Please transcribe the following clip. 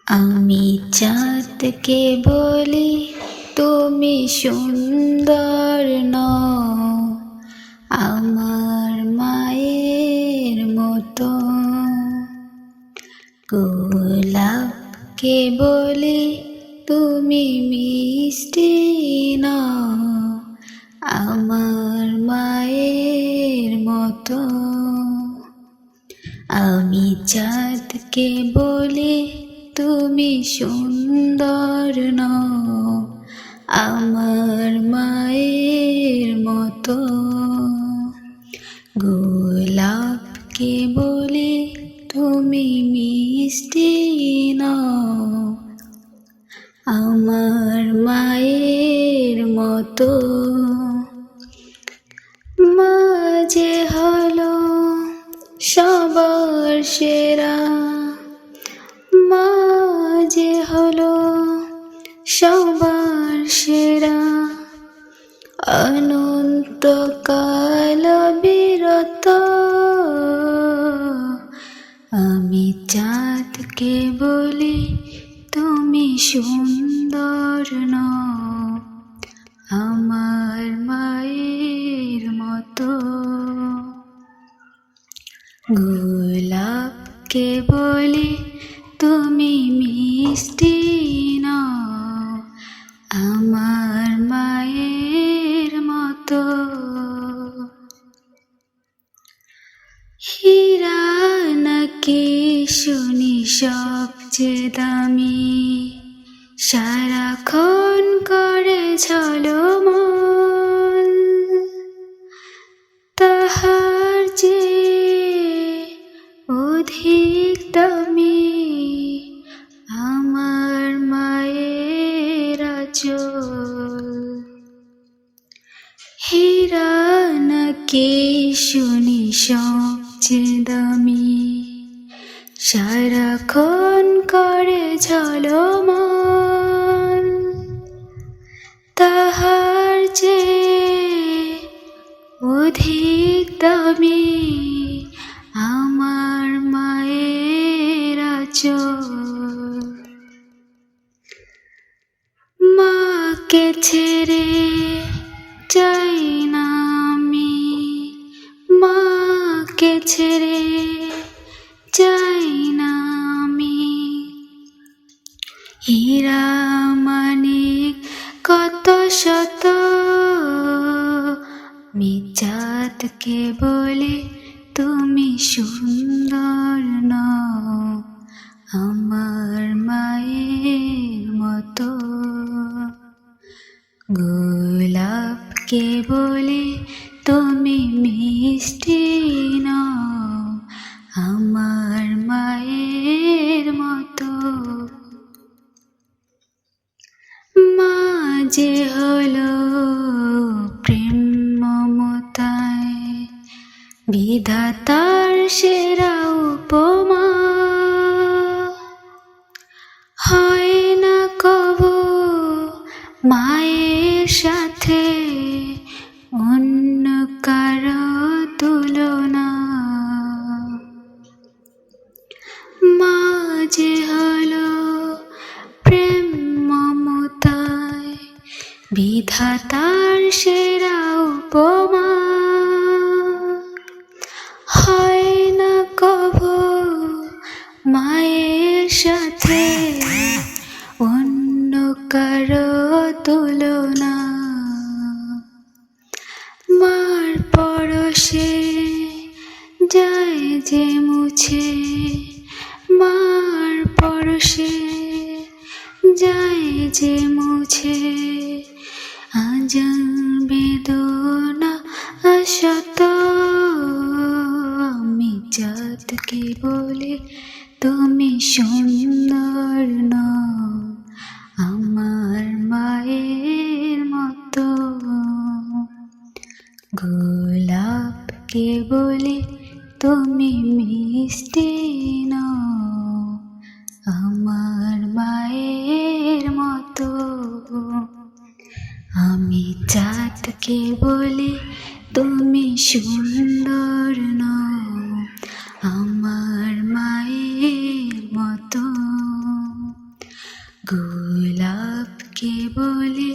আমি চাঁদকে বলি তুমি সুন্দর নও, আমার মায়ের মতো। গোলাপকে বলি তুমি মিষ্টি নও, আমার মায়ের মতো। আমি চাঁদকে বলি তুমি সুন্দর নও, আমার মায়ের মতো। গোলাপকে বলি তুমি মিষ্টি নও, আমার মায়ের মতো। মা যে হলো সবার সেরা, মা যে হলো সবার সেরা, অনন্তকাল বিরত। আমি চাঁদকে বলি তুমি সুন্দর নও, আমার মায়ের মতো। গোলাপকে বলি তুমি মিষ্টি নও, আমার মায়ের মতো। হীরা নাকি শুনি সবচেয়ে দামি, সারাক্ষণ করে ঝলমল, তাহার যে অধিক দামি আমার মায়ের আঁচল। হীরা নাকি শুনি সবচেয়ে দামি, সারাক্ষণ করে ঝলমল, তাহার যে অধিক দামি আমার মায়ের আঁচল। মাকে ছেড়ে যাই না আমি, মাকে ছেড়ে যাই না আমি। হীরা মানিক কত শত, আমি চাঁদকে বলি তুমি সুন্দর নও, আমার মায়ের মতো। গোলাপকে বলি তুমি মিষ্টি নও, আমার মায়ের মতো। মা যে হলো প্রেম মমতায় বিধাতার সেরা উপমা, হয় না কবু মায়ের সাথে অন্য কারো তুলনা। মা যে হলো প্রেম মমতায় বিধাতার সেরা উপমা, হয় না কবু মায়ের সাথে অন্য কারো তুলনা। মার পরশে যায় যে মুছে, মার পরশে যায় যে মুছে, আজল বেদনা শত। আমি চাঁদকে বলি তুমি সুন্দর নও, আমার মায়ের মতো। গোলাপকে বলি তুমি মিষ্টি নও, আমার মায়ের মতো। আমি চাঁদকে বলি তুমি সুন্দর নও, আমার মায়ের মতো। গোলাপকে বলে